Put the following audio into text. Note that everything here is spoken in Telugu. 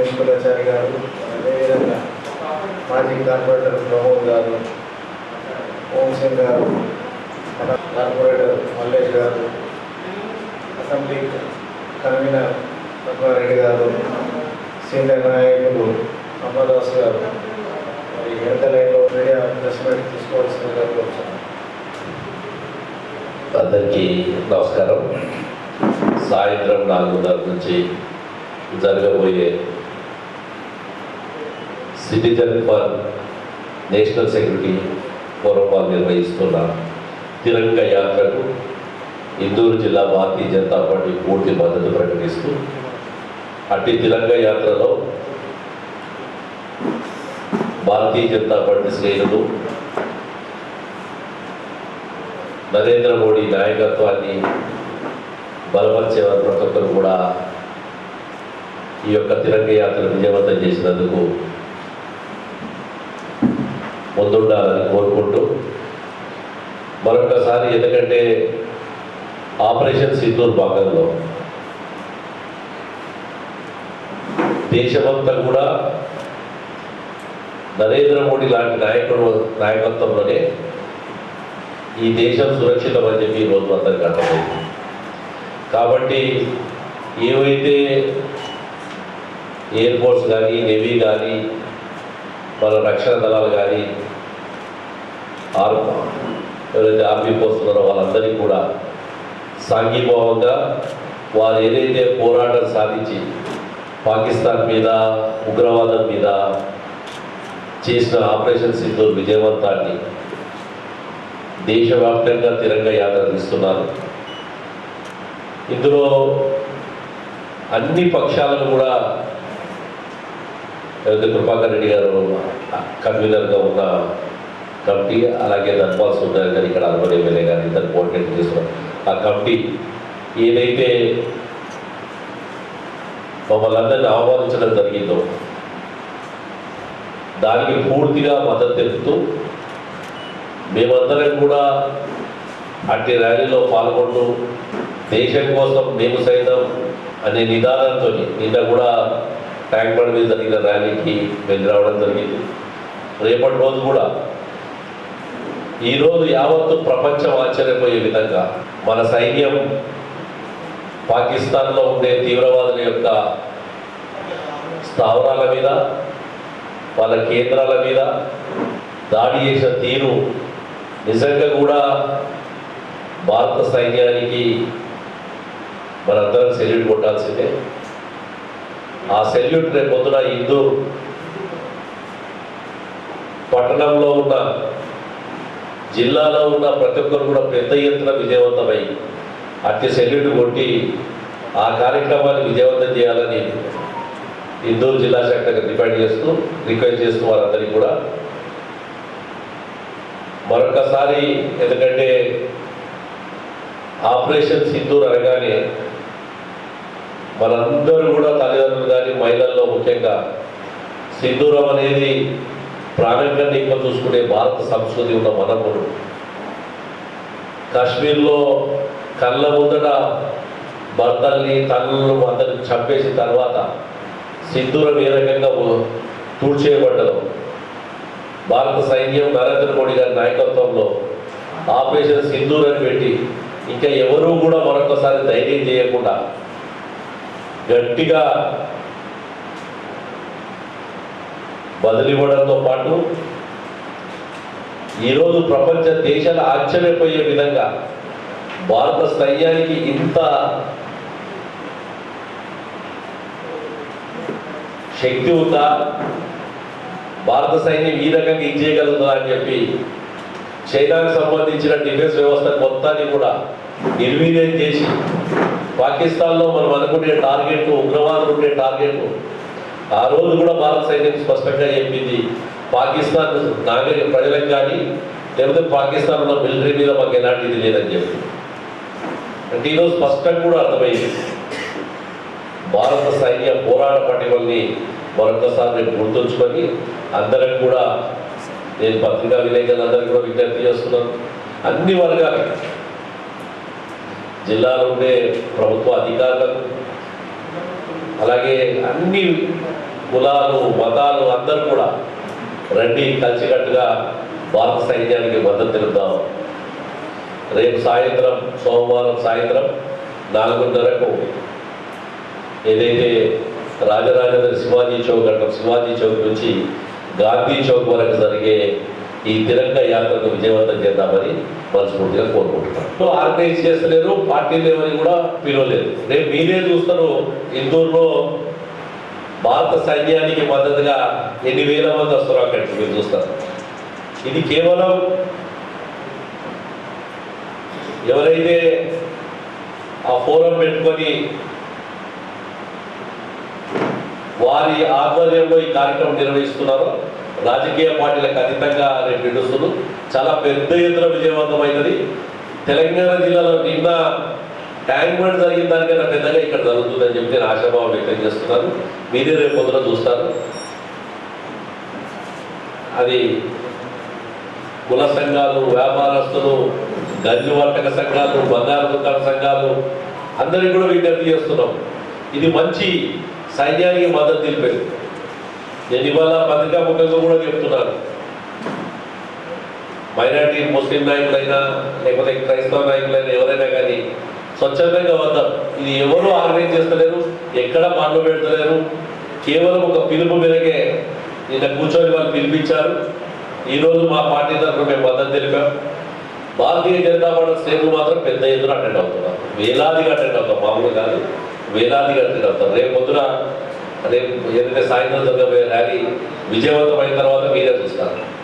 మున్సిపలాచారి గారు, అదేవిధంగా మాజీ కార్పొరేటర్ ప్రమోద్ గారు, ఓం సింగ్ గారు, కార్పొరేటర్ మల్లేష్ గారు, అసెంబ్లీ కన్వీనర్ పద్మారెడ్డి గారు, సీనియర్ నాయకులు అమ్మదాస్ గారు, మరి ఎంత లైన్లో మీడియా ప్రెస్ మీట్ తీసుకోవాల్సిందిగా కోరుతున్నాను. అందరికీ నమస్కారం. సాయంత్రం 4:30 నుంచి జరగబోయే citizen for national security forum వాళ్ళు నిర్వహిస్తున్న తిరంగ యాత్రకు ఇందూరు జిల్లా భారతీయ జనతా పార్టీ పూర్తి మద్దతు ప్రకటిస్తూ అట్టి తిరంగ యాత్రలో భారతీయ జనతా పార్టీ శ్రేణులు నరేంద్ర మోడీ నాయకత్వాన్ని బలపరిచే ప్రతి ఒక్కరు కూడా ఈ యొక్క తిరంగ యాత్ర విజయవంతం చేసినందుకు ముందుండాలని కోరుకుంటూ మరొకసారి, ఎందుకంటే ఆపరేషన్ సింధూర్ భాగంలో దేశమంతా కూడా నరేంద్ర మోడీ లాంటి నాయకత్వంలోనే ఈ దేశం సురక్షితం అని చెప్పి ఈరోజు అందరికీ అర్థమైంది. కాబట్టి ఏవైతే ఎయిర్ ఫోర్స్ కానీ, నేవీ కానీ, మన రక్షణ దళాలు కానీ, ఎవరైతే ఆర్మీ ఫోర్స్ ఉన్నారో వాళ్ళందరికీ కూడా సాంఘీభావంగా వారు ఏదైతే పోరాటం సాధించి పాకిస్తాన్ మీద, ఉగ్రవాదం మీద చేసిన ఆపరేషన్ సింధూర్ విజయవంతాన్ని దేశవ్యాప్తంగా తిరంగ యాత్ర తీస్తున్నారు. ఇందులో అన్ని పక్షాలను కూడా కృపాకర్ రెడ్డి గారు కన్వీనర్గా ఉన్న కమిటీ, అలాగే ధన్పాల్ సుందర్ గారు ఇక్కడ అర్బన్ ఎమ్మెల్యే గారు ఇద్దరు కోఆర్డినేట్ చేస్తున్నారు. ఆ కమిటీ ఏదైతే మమ్మల్ని అందరినీ ఆహ్వానించడం జరిగిందో దానికి పూర్తిగా మద్దతు తెలుపుతూ మేమందరం కూడా అట్టి ర్యాలీలో పాల్గొంటూ దేశం కోసం మేము సైతం అనే నిదానంతో నిన్న కూడా ట్యాంక్ బండ్ మీద జరిగిన ర్యాలీకి వెళ్ళి రావడం జరిగింది. రేపటి రోజు కూడా, ఈరోజు యావత్తు ప్రపంచం ఆశ్చర్యపోయే విధంగా మన సైన్యం పాకిస్తాన్లో ఉండే తీవ్రవాదుల యొక్క స్థావరాల మీద, వాళ్ళ కేంద్రాల మీద దాడి చేసిన తీరు నిజంగా కూడా భారత సైన్యానికి మనందరం సెల్యూట్ కొట్టాల్సిందే. ఆ సెల్యూట్ రేపు పొద్దున ఇందూరు పట్టణంలో ఉన్న, జిల్లాలో ఉన్న ప్రతి ఒక్కరు కూడా పెద్ద ఎత్తున విజయవంతమై అట్టి సెల్యూట్ కొట్టి ఆ కార్యక్రమాన్ని విజయవంతం చేయాలని ఇందూరు జిల్లా శాఖకు రిక్వెస్ట్ చేస్తూ వారందరికీ కూడా మరొకసారి, ఎందుకంటే ఆపరేషన్ సింధూర్ అనగానే మనందరూ కూడా తల్లిదండ్రులు కానీ, మహిళల్లో ముఖ్యంగా సింధూరం అనేది ప్రాణం కన్నా ఎక్కువ చూసుకునే భారత సంస్కృతి ఉన్న మనము కాశ్మీర్లో కళ్ళ ముందట భర్తల్ని, తల్లులను అందరిని చంపేసిన తర్వాత సింధూరం ఏ రకంగా తూడ్చేయబడ్డదో భారత సైన్యం నరేంద్ర మోడీ గారి నాయకత్వంలో ఆపరేషన్ సింధూర్ అని పెట్టి ఇంకా ఎవరూ కూడా మరొకసారి ధైర్యం చేయకుండా గట్టిగా బదిలివ్వడంతో పాటు ఈరోజు ప్రపంచ దేశాలు ఆశ్చర్యపోయే విధంగా భారత సైన్యానికి ఇంత శక్తి ఉందా, భారత సైన్యం ఈ రకంగా ఇది చేయగలుగుతుందా అని చెప్పి చైనాకు సంబంధించిన డిఫెన్స్ వ్యవస్థ మొత్తాన్ని కూడా నిర్వీర్యం చేసి పాకిస్తాన్లో మనం అనుకునే టార్గెట్, ఉగ్రవాదులు ఉండే టార్గెట్ ఆ రోజు కూడా భారత సైన్యం స్పష్టంగా చెప్పింది, పాకిస్తాన్ ప్రజలకు కానీ లేకపోతే పాకిస్తాన్ ఉన్న మిలిటరీ మీద మాకు ఎలాంటిది లేదని చెప్పి. అంటే ఈరోజు స్పష్టంగా కూడా అర్థమైంది భారత సైన్య పోరాట పటిమల్ని మరొకసారి నేను గుర్తుంచుకొని అందరం కూడా, నేను పత్రికా విలేకరులందరికీ కూడా విజ్ఞప్తి చేస్తున్నాను. అన్ని వర్గాలు, జిల్లాలో ఉండే ప్రభుత్వ అధికారులకు, అలాగే అన్ని కులాలు మతాలు అందరూ కూడా రండి కలిసికట్టుగా భారత సైన్యానికి మద్దతు తెలుపుదాం. రేపు సాయంత్రం సోమవారం సాయంత్రం 4:30కు ఏదైతే రాజరాజేంద్ర శివాజీ చౌక్ అంటాం, శివాజీ చౌక్ నుంచి గాంధీ చౌక్ వరకు జరిగే ఈ తిరంగ యాత్రను విజయవంతం చేద్దామని మనస్ఫూర్తిగా కోరుకుంటున్నాను. ఆర్గనైజ్ చేస్తలేరు, పార్టీలు ఏమని కూడా పిలవలేదు. రేపు మీరే చూస్తారు ఇందూరులో భారత సైన్యానికి మద్దతుగా ఎన్ని వేల మంది వస్తారో అక్కడికి మీరు చూస్తారు. ఇది కేవలం ఎవరైతే ఆ ఫోరం పెట్టుకొని వారి ఆధ్వర్యంలో ఈ కార్యక్రమం నిర్వహిస్తున్నారో రాజకీయ పార్టీలకు అతీతంగా రేపు నడుస్తున్నారు. చాలా పెద్ద ఎత్తున విజయవంతమైనది. తెలంగాణ జిల్లాలో నిన్న ట్యాంక్ బండ్ జరిగిన దానికన్నా పెద్దగా ఇక్కడ జరుగుతుందని చెప్పి నేను ఆశాభావం వ్యక్తం చేస్తున్నాను. మీరే రేపు పొద్దున చూస్తారు. అది కుల సంఘాలు, వ్యాపారస్తులు, గంజి వర్తక సంఘాలు, బంగారు దుకాణ సంఘాలు అందరికీ కూడా విజ్ఞప్తి చేస్తున్నాం. ఇది మంచి సైన్యానికి మద్దతు తెలిపేది. నేను ఇవాళ పత్రికా ముఖ్యంగా కూడా చెప్తున్నాను. మైనారిటీ ముస్లిం నాయకులైనా లేకపోతే క్రైస్తవ నాయకులైనా ఎవరైనా కానీ స్వచ్ఛందంగా వద్దాం. ఇది ఎవరు ఆర్గనైజ్ చేస్తలేరు, ఎక్కడ మాటలు పెడతలేరు. కేవలం ఒక పిలుపు మేరకే నిన్న కూర్చొని వాళ్ళు పిలిపించారు. ఈరోజు మా పార్టీ తరఫున మేము మద్దతు తెలిపాం. భారతీయ జనతా పార్టీ శ్రేణులు మాత్రం పెద్ద ఎత్తున అటెండ్ అవుతున్నారు. వేలాదిగా అటెండ్ అవుతాం, మామూలు కాదు, వేలాదిగా అటెండ్ అవుతారు. రేపు పొద్దున రేపు ఏదైతే సాయంత్రం జరగబోయే ర్యాలీ విజయవంతమైన తర్వాత మీరే చూస్తారు.